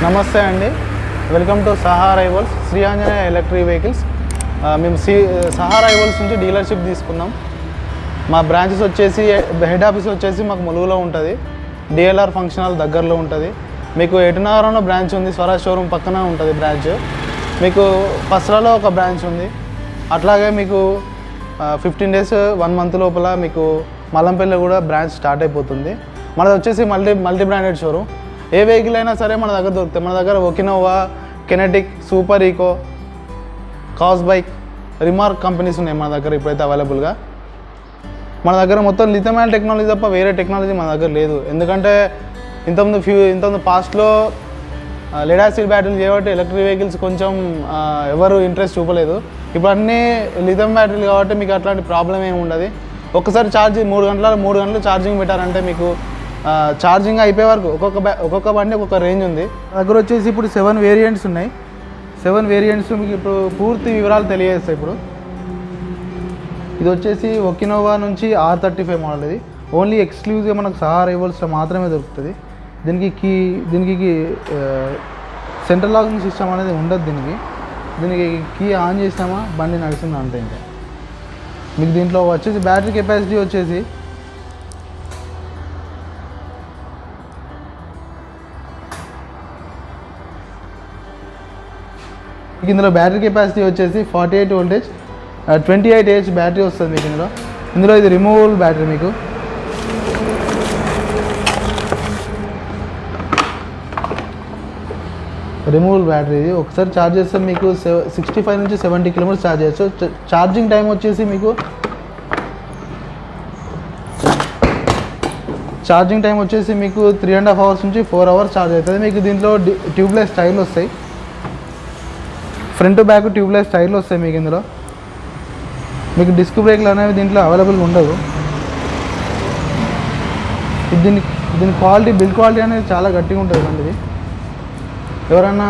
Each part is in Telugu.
నమస్తే అండి, welcome to Saha Rivals Shri Anjaneya electric vehicles. మేము సహా రైవల్స్ నుంచి డీలర్షిప్ తీసుకున్నాం. మా బ్రాంచెస్ వచ్చేసి హెడ్ ఆఫీస్ వచ్చేసి మాకు ములుగులో ఉంటుంది. డిఎల్ఆర్ ఫంక్షన్ హాల్ దగ్గరలో ఉంటుంది. మీకు ఎటునగరంలో బ్రాంచ్ ఉంది, స్వరాజ్ షోరూమ్ పక్కన ఉంటుంది బ్రాంచ్. మీకు పసరాలో ఒక బ్రాంచ్ ఉంది. అట్లాగే మీకు 15 days 1 month లోపల మీకు మల్లంపల్లి కూడా బ్రాంచ్ స్టార్ట్ అయిపోతుంది. మనది వచ్చేసి మల్టీ బ్రాండెడ్ షోరూమ్. ఏ వెహికల్ అయినా సరే మన దగ్గర దొరుకుతాయి. మన దగ్గర ఒకినోవా, కెనెటిక్, సూపర్ ఈకో, కాస్ బైక్, రిమార్క్ కంపెనీస్ ఉన్నాయి మన దగ్గర ఇప్పుడైతే అవైలబుల్గా. మన దగ్గర మొత్తం లిథియం అయాన్ టెక్నాలజీ తప్ప వేరే టెక్నాలజీ మన దగ్గర లేదు. ఎందుకంటే ఇంతకుముందు పాస్ట్లో లెడ్ యాసిడ్ బ్యాటరీలు చేయబట్టి ఎలక్ట్రిక్ వెహికల్స్ కొంచెం ఎవరు ఇంట్రెస్ట్ చూపలేదు. ఇప్పుడు అన్నీ లిథియం బ్యాటరీలు కాబట్టి మీకు అట్లాంటి ప్రాబ్లం ఏమి ఉండదు. ఒక్కసారి ఛార్జింగ్ 3 గంటలు ఛార్జింగ్ పెట్టారంటే మీకు ఛార్జింగ్ అయిపోయే వరకు ఒక్కొక్క బండి ఒక్కొక్క రేంజ్ ఉంది. దగ్గర వచ్చేసి ఇప్పుడు 7 వేరియంట్స్ ఉన్నాయి. 7 వేరియంట్స్ మీకు ఇప్పుడు పూర్తి వివరాలు తెలియజేస్తాయి. ఇప్పుడు ఇది వచ్చేసి ఒకినోవా నుంచి R35 మోడల్. ఇది ఓన్లీ ఎక్స్క్లూజివ్గా మనకు సహా రైవల్స్లో మాత్రమే దొరుకుతుంది. దీనికి సెంట్రల్ లాకింగ్ సిస్టమ్ అనేది ఉండదు. దీనికి కీ ఆన్ చేసామా బండి నడిచింది అంతే. ఇంకా మీకు దీంట్లో వచ్చేసి బ్యాటరీ కెపాసిటీ వచ్చేసి ఇందులో బ్యాటరీ కెపాసిటీ వచ్చేసి 48 voltage 28 Ah బ్యాటరీ వస్తుంది మీకు ఇందులో ఇది రిమూవబుల్ బ్యాటరీ. మీకు రిమూవబుల్ బ్యాటరీ ఇది ఒకసారి ఛార్జ్ చేస్తే మీకు 65 నుంచి 70 kilometers ఛార్జ్ చేయొచ్చు. ఛార్జింగ్ టైం వచ్చేసి మీకు 3.5 hours నుంచి 4 hours ఛార్జ్ అవుతుంది. మీకు దీంట్లో ట్యూబ్లెస్ టైర్లు వస్తాయి. ఫ్రంట్ బ్యాక్ ట్యూబ్లెస్ టైర్లు వస్తాయి. మీకు ఇందులో మీకు డిస్క్ బ్రేక్లు అనేవి దీంట్లో అవైలబుల్గా ఉండవు. దీని బిల్డ్ క్వాలిటీ అనేది చాలా గట్టిగా ఉంటుంది బండిది. ఎవరైనా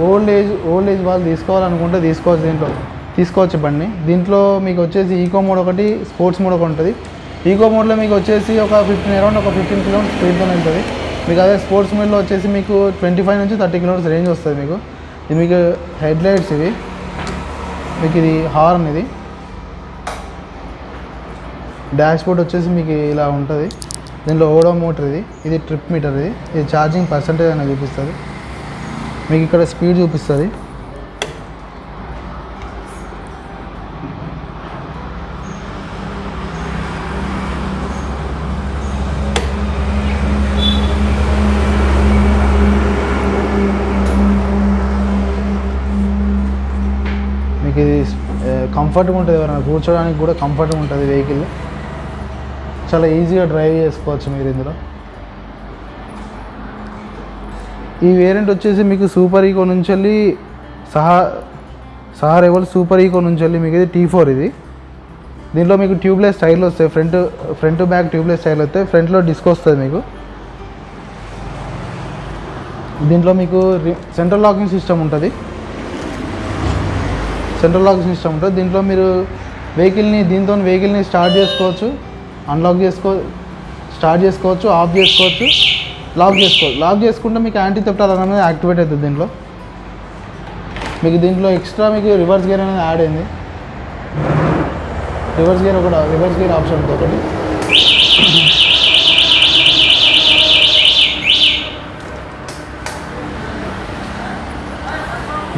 ఓల్డ్ ఏజ్ వాళ్ళు తీసుకోవాలనుకుంటే తీసుకోవచ్చు బండి. దీంట్లో మీకు వచ్చేసి ఈకో మోడ్ ఒకటి, స్పోర్ట్స్ మోడ్ ఒకటి ఉంటుంది. ఈకో మోడ్లో మీకు వచ్చేసి ఒక 15 kilometers స్పీడ్తో వెళ్తుంది. మీకు అదే స్పోర్ట్స్ మోడ్లో వచ్చేసి మీకు 25 నుంచి 30 kilometers రేంజ్ వస్తుంది. ఇది మీకు హెడ్ లైట్స్ ఇవి, మీకు ఇది హార్న్, ఇది డాష్ బోర్డ్ వచ్చేసి మీకు ఇలా ఉంటుంది. దీంట్లో ఓడోమోటర్, ఇది ట్రిప్ మీటర్, ఇది ఛార్జింగ్ పర్సంటేజ్ అనేది చూపిస్తుంది. మీకు ఇక్కడ స్పీడ్ చూపిస్తుంది. మీకు ఇది కంఫర్ట్గా ఉంటుంది. ఎవరైనా కూర్చోడానికి కూడా కంఫర్ట్గా ఉంటుంది. వెహికల్ చాలా ఈజీగా డ్రైవ్ చేసుకోవచ్చు మీరు ఇందులో. ఈ వేరియంట్ వచ్చేసి మీకు సూపర్ ఈకో నుంచి వెళ్ళి సహా రైవల్ సూపర్ ఈకో నుంచి వెళ్ళి మీకు ఇది T4 ఇది. దీంట్లో మీకు ట్యూబ్లెస్ టైర్లు వస్తాయి. ఫ్రంట్ బ్యాక్ ట్యూబ్లెస్ టైర్లు వస్తాయి. ఫ్రంట్లో డిస్క్ వస్తుంది మీకు. దీంట్లో మీకు సెంట్రల్ లాకింగ్ సిస్టమ్ ఉంటుంది. దీంట్లో మీరు వెహికల్ని స్టార్ట్ చేసుకోవచ్చు, స్టార్ట్ చేసుకోవచ్చు, ఆఫ్ చేసుకోవచ్చు, లాక్ చేసుకుంటే మీకు యాంటీ థెఫ్ట్ అలారం అనేది యాక్టివేట్ అవుతుంది. దీంట్లో ఎక్స్ట్రా మీకు రివర్స్ గేర్ అనేది యాడ్ అయింది. రివర్స్ గేర్ ఆప్షన్ ఒకటి.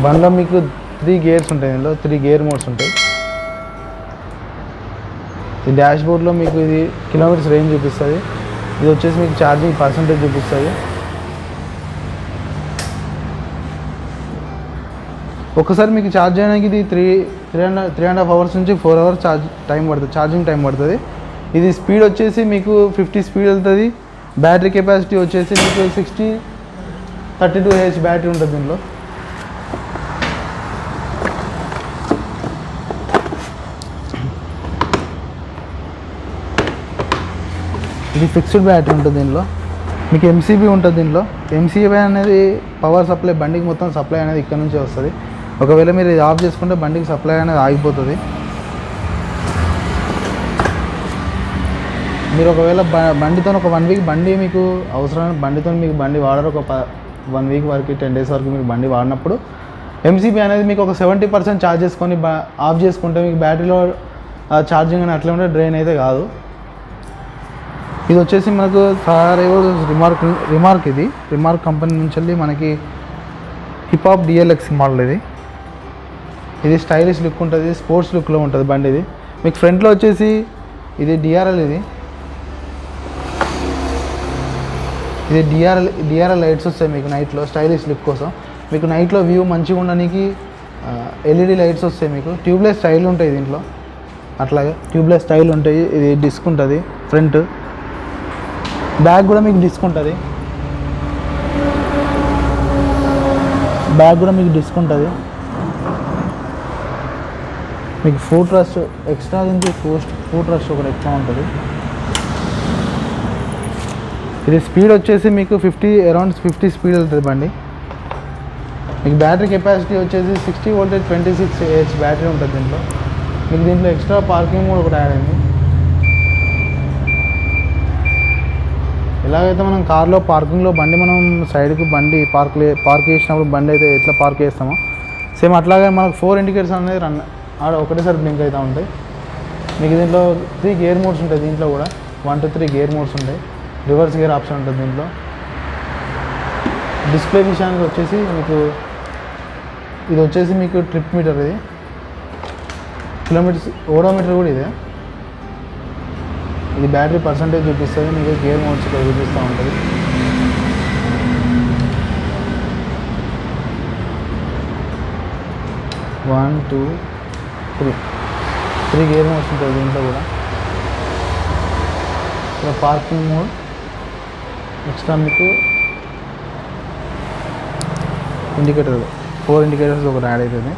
బండ్లో మీకు 3 gears ఉంటాయి. దీనిలో 3 gear modes ఉంటాయి. ఈ డాష్ బోర్డ్లో మీకు ఇది కిలోమీటర్స్ రేంజ్ చూపిస్తుంది. ఇది వచ్చేసి మీకు ఛార్జింగ్ పర్సంటేజ్ చూపిస్తుంది. ఒక్కసారి మీకు ఛార్జ్ చేయడానికి ఇది 3.5 hours నుంచి 4 hours ఛార్జింగ్ టైం పడుతుంది. ఇది స్పీడ్ వచ్చేసి మీకు 50 స్పీడ్ వెళ్తుంది. బ్యాటరీ కెపాసిటీ వచ్చేసి మీకు 32 Ah బ్యాటరీ ఉంటుంది దీనిలో. ఇది ఫిక్స్డ్ బ్యాటరీ ఉంటుంది. దీనిలో మీకు MCB ఉంటుంది. దీంట్లో MCB అనేది పవర్ సప్లై, బండికి మొత్తం సప్లై అనేది ఇక్కడ నుంచి వస్తుంది. ఒకవేళ మీరు ఇది ఆఫ్ చేసుకుంటే బండికి సప్లై అనేది ఆగిపోతుంది. మీరు ఒకవేళ బండితో ఒక 1 వీక్ బండి మీకు అవసరమైన బండితో మీకు బండి వాడరు ఒక 1 వీక్ వరకు 10 డేస్ వరకు మీకు బండి వాడినప్పుడు ఎంసీబీ అనేది మీకు ఒక 70% ఛార్జ్ చేసుకొని ఆఫ్ చేసుకుంటే మీకు బ్యాటరీలో ఛార్జింగ్ అని అట్లా ఉంటే డ్రైన్ అయితే కాదు. ఇది వచ్చేసి మనకు రిమార్క్ ఇది రిమార్క్ కంపెనీ నుంచి వెళ్ళి మనకి హిప్ హాప్ డిఎల్ఎక్స్ మోడల్ ఇది స్టైలిష్ లుక్ ఉంటుంది, స్పోర్ట్స్ లుక్లో ఉంటుంది బండి. ఇది మీకు ఫ్రంట్లో వచ్చేసి ఇది డిఆర్ఎల్ ఇది డిఆర్ఎల్ లైట్స్ వస్తాయి మీకు నైట్లో స్టైలిష్ లుక్ కోసం. మీకు నైట్లో వ్యూ మంచిగా ఉండడానికి ఎల్ఈడి లైట్స్ వస్తాయి. మీకు ట్యూబ్లెస్ స్టైల్ ఉంటాయి దీంట్లో, అట్లాగే ట్యూబ్లెస్ స్టైల్ ఉంటాయి. ఇది డిస్క్ ఉంటుంది ఫ్రంట్, బ్యాక్ కూడా మీకు డిస్క్ ఉంటుంది. మీకు ఫుట్ రెస్ట్ ఎక్స్ట్రా నుంచి ఫుట్ రెస్ట్ ఒకటి ఎక్స్ట్రా ఉంటుంది. ఇది స్పీడ్ వచ్చేసి మీకు అరౌండ్ 50 స్పీడ్ వెళ్తుంది బండి. మీకు బ్యాటరీ కెపాసిటీ వచ్చేసి 60 వోల్టేజ్ 26 AH బ్యాటరీ ఉంటుంది దీంట్లో. మీకు దీంట్లో ఎక్స్ట్రా పార్కింగ్ కూడా ఒకటి యాడ్ అయింది. ఎలాగైతే మనం కార్లో పార్కింగ్లో బండి మనం సైడ్కి బండి పార్క్ చేసినప్పుడు బండి అయితే ఎట్లా పార్క్ చేస్తామో సేమ్ అట్లాగే మనకు 4 ఇండికేటర్స్ అనేది ఆడ ఒకటేసారి బ్లింక్ అవుతూ ఉంటాయి. మీకు దీంట్లో 3 గేర్ మోడ్స్ ఉంటాయి. దీంట్లో కూడా 1 to 3 గేర్ మోడ్స్ ఉంటాయి. రివర్స్ గేర్ ఆప్షన్ ఉంటుంది దీంట్లో. డిస్ప్లే విషయానికి వచ్చేసి మీకు ఇది వచ్చేసి మీకు ట్రిప్ మీటర్, ఇది కిలోమీటర్స్ ఓడోమీటర్ కూడా ఇదే. ఇది బ్యాటరీ పర్సంటేజ్ చూపిస్తుంది, మీకు గేర్ మోడ్స్ ఇక్కడ చూపిస్తూ ఉంటుంది. One two three gear modes ఉంటుంది దీంట్లో కూడా. ఇక్కడ పార్కింగ్ మోడ్ ఎక్స్ట్రా మీకు ఇండికేటర్ 4 ఇండికేటర్స్ ఒకటి యాడ్ అవుతుంది.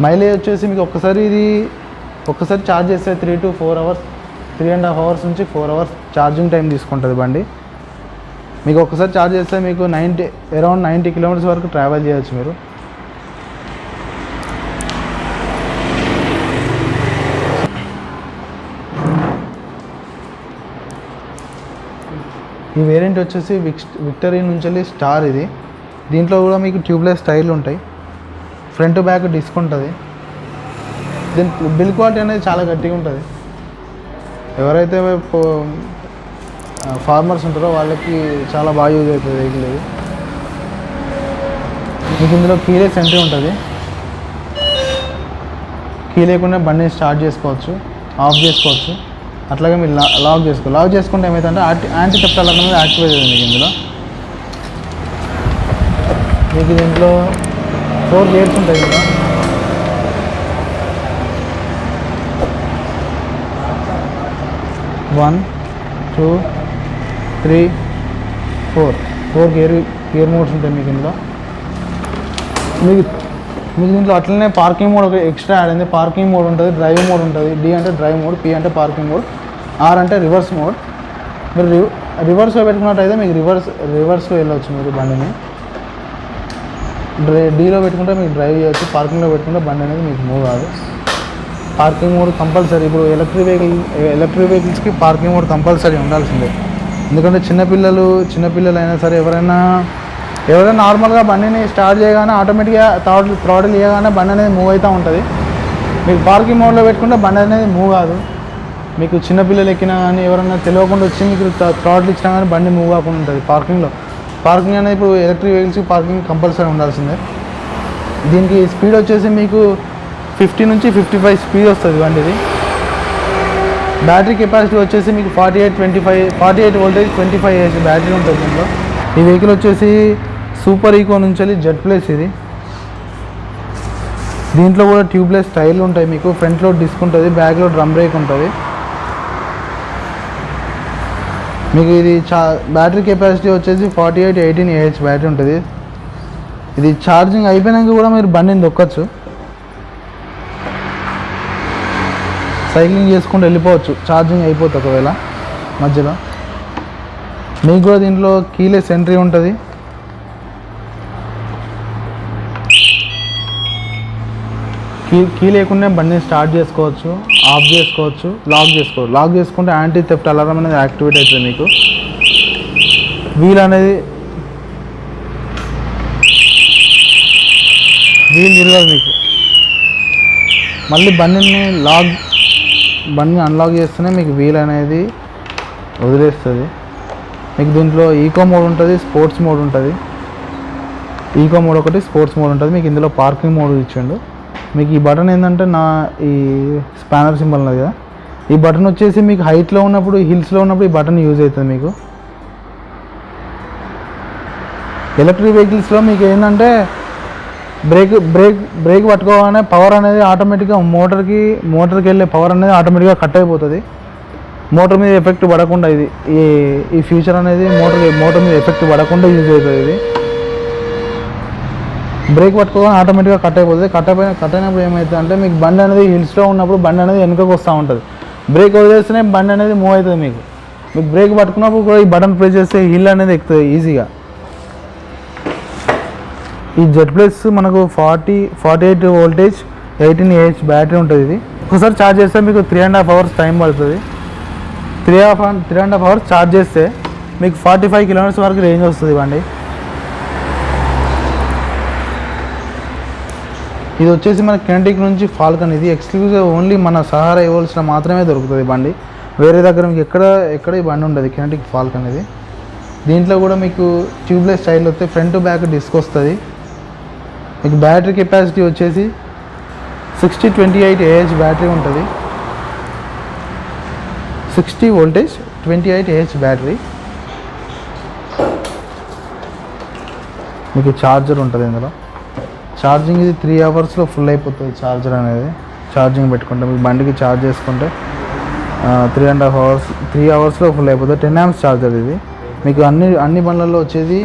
మైలేజ్ వచ్చేసి మీకు ఒక్కసారి ఛార్జ్ చేస్తే 3 to 4 hours 3.5 hours నుంచి 4 hours ఛార్జింగ్ టైం తీసుకుంటుంది బండి. మీకు ఒక్కసారి ఛార్జ్ చేస్తే మీకు అరౌండ్ 90 kilometers వరకు ట్రావెల్ చేయొచ్చు మీరు. ఈ వేరియంట్ వచ్చేసి విక్టరీ నుంచి వెళ్ళి స్టార్. ఇది దీంట్లో కూడా మీకు ట్యూబ్లెస్ టైర్లు ఉంటాయి, ఫ్రంట్ బ్యాక్ డిస్క్ ఉంటుంది. దీని బిల్ క్వాలిటీ అనేది చాలా గట్టిగా ఉంటుంది. ఎవరైతే ఫార్మర్స్ ఉంటారో వాళ్ళకి చాలా బాగా యూజ్ అవుతుంది వెహికల్. ఇది మీకు ఇందులో కీలెస్ ఎంట్రీ ఉంటుంది. కీ లేకుండా బండిని స్టార్ట్ చేసుకోవచ్చు, ఆఫ్ చేసుకోవచ్చు. అట్లాగే మీరు లాక్ చేసుకుంటే ఏమవుతుందంటే యాంటీ థెఫ్ట్ అలారం అనేది యాక్టివేట్ అయ్యింది మీకు ఇందులో. మీకు దీంట్లో 4 గేర్స్ ఉంటాయి. ఇందులో 1 2 3 4 గేర్ మోడ్స్ ఉంటాయి మీకు ఇందులో. మీకు దీంట్లో అట్లనే పార్కింగ్ మోడ్ ఒక ఎక్స్ట్రా యాడ్ అయింది. పార్కింగ్ మోడ్ ఉంటుంది, డ్రైవ్ మోడ్ ఉంటుంది. D అంటే డ్రైవ్ మోడ్, P అంటే పార్కింగ్ మోడ్, R అంటే రివర్స్ మోడ్. మీరు రివర్స్లో పెట్టుకున్నట్టయితే మీకు రివర్స్లో వెళ్ళవచ్చు మీరు బండిని. Dలో పెట్టుకుంటే మీకు డ్రైవ్ చేయవచ్చు, పార్కింగ్లో పెట్టుకుంటే బండి అనేది మీకు మూవ్ కాదు. Parking mode compulsory. ఇప్పుడు ఎలక్ట్రిక్ వెహికల్స్కి పార్కింగ్ మోడ్ కంపల్సరీ ఉండాల్సిందే. ఎందుకంటే చిన్నపిల్లలు అయినా సరే ఎవరైనా నార్మల్గా బండిని స్టార్ట్ చేయగానే ఆటోమేటిక్గా థ్రాటిల్ చేయగానే బండి అనేది మూవ్ అవుతూ ఉంటుంది. మీకు పార్కింగ్ మోడ్లో పెట్టుకుంటే బండి అనేది మూవ్ కాదు. మీకు చిన్నపిల్లలు ఎక్కినా కానీ ఎవరైనా తెలియకుండా వచ్చి మీకు థ్రాటిల్ ఇచ్చినా కానీ బండి మూవ్ కాకుండా ఉంటుంది. పార్కింగ్ అనేది ఇప్పుడు ఎలక్ట్రిక్ వెహికల్స్కి పార్కింగ్ కంపల్సరీ ఉండాల్సిందే. దీనికి స్పీడ్ వచ్చేసి మీకు 50 నుంచి 55 స్పీడ్ వస్తుంది బండిది. బ్యాటరీ కెపాసిటీ వచ్చేసి మీకు 48 వోల్టేజ్ 25 AH బ్యాటరీ ఉంటుంది దీంట్లో. ఈ వెహికల్ వచ్చేసి సూపర్ ఈకో నుంచి వెళ్ళి జెడ్ ప్లస్. ఇది దీంట్లో కూడా ట్యూబ్లెస్ టైర్లు ఉంటాయి. మీకు ఫ్రంట్లో డిస్క్ ఉంటుంది, బ్యాక్లో డ్రమ్ బ్రేక్ ఉంటుంది. మీకు ఇది బ్యాటరీ కెపాసిటీ వచ్చేసి 18 AH బ్యాటరీ ఉంటుంది. ఇది ఛార్జింగ్ అయిపోయినాక కూడా మీరు బండిని దొక్కచ్చు, సైక్లింగ్ చేసుకుంటూ వెళ్ళిపోవచ్చు ఛార్జింగ్ అయిపోతుంది ఒకవేళ మధ్యలో. మీకు కూడా దీంట్లో కీలెస్ ఎంట్రీ ఉంటుంది. కీ లేకుండా బండిని స్టార్ట్ చేసుకోవచ్చు, ఆఫ్ చేసుకోవచ్చు, లాక్ చేసుకుంటే యాంటీ థెఫ్ట్ అలారం అనేది యాక్టివేట్ అవుతుంది మీకు. వీల్ అనేది వీల్ తిరగదు మీకు. మళ్ళీ బండిని అన్లాక్ చేస్తేనే మీకు వీల్ అనేది వదిలేస్తుంది. మీకు దీంట్లో ఈకో మోడ్ ఉంటుంది, స్పోర్ట్స్ మోడ్ ఉంటుంది. ఈకో మోడ్ ఒకటి, స్పోర్ట్స్ మోడ్ ఉంటుంది. మీకు ఇందులో పార్కింగ్ మోడ్ ఇచ్చిండు. మీకు ఈ బటన్ ఏంటంటే ఈ స్పానర్ సింబల్ ఉన్నది కదా, ఈ బటన్ వచ్చేసి మీకు హైట్లో ఉన్నప్పుడు, హిల్స్లో ఉన్నప్పుడు ఈ బటన్ యూజ్ అవుతుంది. మీకు ఎలక్ట్రిక్ వెహికల్స్లో మీకు ఏంటంటే బ్రేక్ పట్టుకోగానే పవర్ అనేది ఆటోమేటిక్గా మోటార్కి వెళ్ళే పవర్ అనేది ఆటోమేటిక్గా కట్ అయిపోతుంది. మోటార్ మీద ఎఫెక్ట్ పడకుండా ఈ ఫ్యూచర్ అనేది మోటార్ మీద ఎఫెక్ట్ పడకుండా యూజ్ అవుతుంది. ఇది బ్రేక్ పట్టుకోగానే ఆటోమేటిక్గా కట్ అయిపోతుంది. కట్ అయినప్పుడు ఏమవుతుంది అంటే మీకు బండి అనేది హిల్స్లో ఉన్నప్పుడు బండి అనేది వెనుకకు వస్తూ ఉంటుంది. బ్రేక్ వదిలేస్తేనే బండి అనేది మూవ్ అవుతుంది. మీకు బ్రేక్ పట్టుకున్నప్పుడు కూడా ఈ బటన్ ప్రెస్ చేస్తే హిల్ అనేది ఎక్కుతుంది ఈజీగా. ఈ జెడ్ ప్లస్ మనకు 48 వోల్టేజ్ 18 AH బ్యాటరీ ఉంటుంది. ఇది ఒకసారి ఛార్జ్ చేస్తే మీకు 3.5 hours టైం పడుతుంది. 3.5 hours ఛార్జ్ చేస్తే మీకు 45 kilometers వరకు రేంజ్ వస్తుంది బండి. ఇది వచ్చేసి మన కినెటిక్ నుంచి ఫాల్కన్. ఇది ఎక్స్క్లూజివ్ ఓన్లీ మన సహారా ఎవల్స్లో మాత్రమే దొరుకుతుంది బండి. వేరే దగ్గర మీకు ఎక్కడ ఈ బండి ఉండదు. కినెటిక్ ఫాల్కన్ ఇది. దీంట్లో కూడా మీకు ట్యూబ్లెస్ స్టైల్ వస్తే ఫ్రంట్ బ్యాక్ డిస్క్ వస్తుంది. మీకు బ్యాటరీ కెపాసిటీ వచ్చేసి 6028 AH బ్యాటరీ ఉంటుంది. 60 వోల్టేజ్ 28 AH బ్యాటరీ. మీకు ఛార్జర్ ఉంటుంది ఇందులో. ఛార్జింగ్ ఇది 3 hours ఫుల్ అయిపోతుంది. ఛార్జర్ అనేది ఛార్జింగ్ పెట్టుకుంటే మీకు బండికి ఛార్జ్ చేసుకుంటే 3 hours ఫుల్ అయిపోతుంది. 10 amps ఛార్జర్ ఇది. మీకు అన్ని బండ్లలో వచ్చేది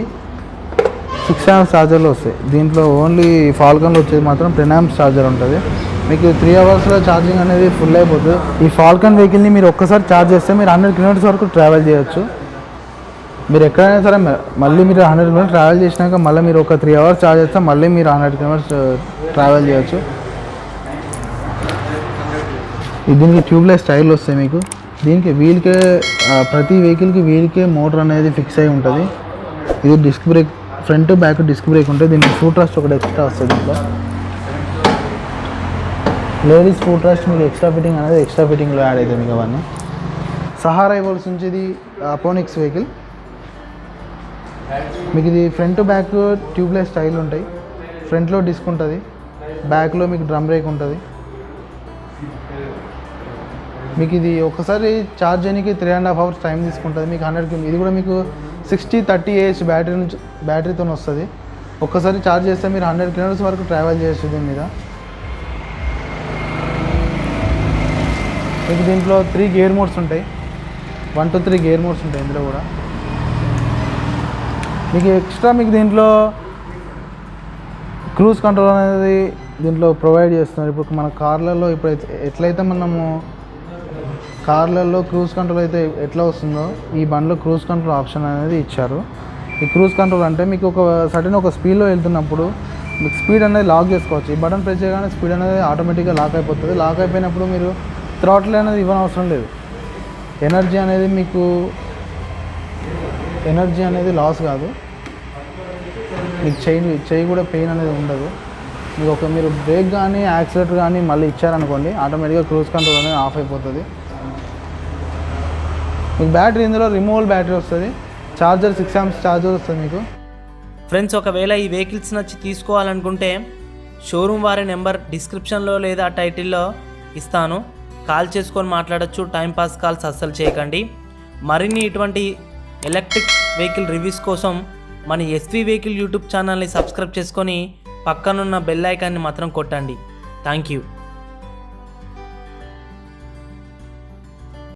6 amps ఛార్జర్లు వస్తాయి. దీంట్లో ఓన్లీ ఫాల్కన్లో వచ్చేది మాత్రం 10 amps ఛార్జర్ ఉంటుంది. మీకు 3 hours ఛార్జింగ్ అనేది ఫుల్ అయిపోతుంది. ఈ ఫాల్కన్ వెహికల్ని మీరు ఒక్కసారి ఛార్జ్ చేస్తే మీరు 100 kilometers వరకు ట్రావెల్ చేయొచ్చు. మీరు ఎక్కడైనా సరే మళ్ళీ మీరు 100 kilometers ట్రావెల్ చేసినాక మళ్ళీ మీరు ఒక 3 hours ఛార్జ్ చేస్తే మళ్ళీ మీరు 100 kilometers ట్రావెల్ చేయొచ్చు. దీనికి ట్యూబ్లెస్ టైర్లు వస్తాయి మీకు. దీనికి వీల్కే ప్రతి వెహికల్కి వీల్కే మోటార్ అనేది ఫిక్స్ అయి ఉంటుంది. ఇది disc brake, front back disc brake ఉంటుంది. దీనికి ఫుట్ రెస్ట్ ఒకటి ఎక్స్ట్రా వస్తుంది. దీంట్లో లేడీస్ ఫుట్ రెస్ట్ మీకు ఎక్స్ట్రా ఫిట్టింగ్లో యాడ్ అవుతుంది మీకు అవన్నీ. సహారా ఎవల్స్ నుంచి ఇది అపోనిక్స్ వెహికల్. మీకు ఇది ఫ్రంట్ బ్యాక్ ట్యూబ్లెస్ టైర్లు ఉంటాయి. ఫ్రంట్లో డిస్క్ ఉంటుంది, బ్యాక్లో మీకు డ్రమ్ బ్రేక్ ఉంటుంది. మీకు ఇది ఒకసారి ఛార్జ్ చేయడానికి 3.5 hours టైం తీసుకుంటుంది. మీకు 100 ఇది కూడా మీకు 6030 AH బ్యాటరీతో వస్తుంది. ఒక్కసారి ఛార్జ్ చేస్తే మీరు 100 kilometers వరకు ట్రావెల్ చేయొచ్చు దీని మీద. మీకు దీంట్లో 3 gear modes ఉంటాయి. 1 to 3 gear modes ఉంటాయి ఇందులో కూడా. మీకు ఎక్స్ట్రా మీకు దీంట్లో క్రూజ్ కంట్రోల్ అనేది దీంట్లో ప్రొవైడ్ చేస్తున్నారు. ఇప్పుడు మన కార్లలో ఎట్లయితే మనము కార్లలో క్రూజ్ కంట్రోల్ అయితే ఎట్లా వస్తుందో ఈ బండ్లో క్రూజ్ కంట్రోల్ ఆప్షన్ అనేది ఇచ్చారు. ఈ క్రూజ్ కంట్రోల్ అంటే మీకు ఒక స్పీడ్లో వెళ్తున్నప్పుడు మీకు స్పీడ్ అనేది లాక్ చేసుకోవచ్చు. ఈ బటన్ ప్రెస్ చేయగానే స్పీడ్ అనేది ఆటోమేటిక్గా లాక్ అయిపోతుంది. లాక్ అయిపోయినప్పుడు మీరు థ్రాటిల్ అనేది ఇవ్వనవసరం లేదు. ఎనర్జీ అనేది లాస్ కాదు. మీకు చెయ్యి కూడా పెయిన్ అనేది ఉండదు. మీరు బ్రేక్ కానీ యాక్సిలేటర్ కానీ మళ్ళీ ఇచ్చారనుకోండి ఆటోమేటిక్గా క్రూజ్ కంట్రోల్ అనేది ఆఫ్ అయిపోతుంది. మీకు బ్యాటరీ ఇందులో రిమూవల్ బ్యాటరీ వస్తుంది. ఛార్జర్ 6 amps ఛార్జర్ వస్తుంది మీకు. ఫ్రెండ్స్, ఒకవేళ ఈ వెహికల్స్ నచ్చి తీసుకోవాలనుకుంటే షోరూమ్ వారి నెంబర్ డిస్క్రిప్షన్లో లేదా టైటిల్లో ఇస్తాను. కాల్ చేసుకొని మాట్లాడచ్చు. టైంపాస్ కాల్స్ అస్సలు చేయకండి. మరిన్ని ఇటువంటి ఎలక్ట్రిక్ వెహికల్ రివ్యూస్ కోసం మన ఎస్వి వెహికల్ యూట్యూబ్ ఛానల్ని సబ్స్క్రైబ్ చేసుకొని పక్కనున్న బెల్ ఐకాన్ని మాత్రం కొట్టండి. Thank you.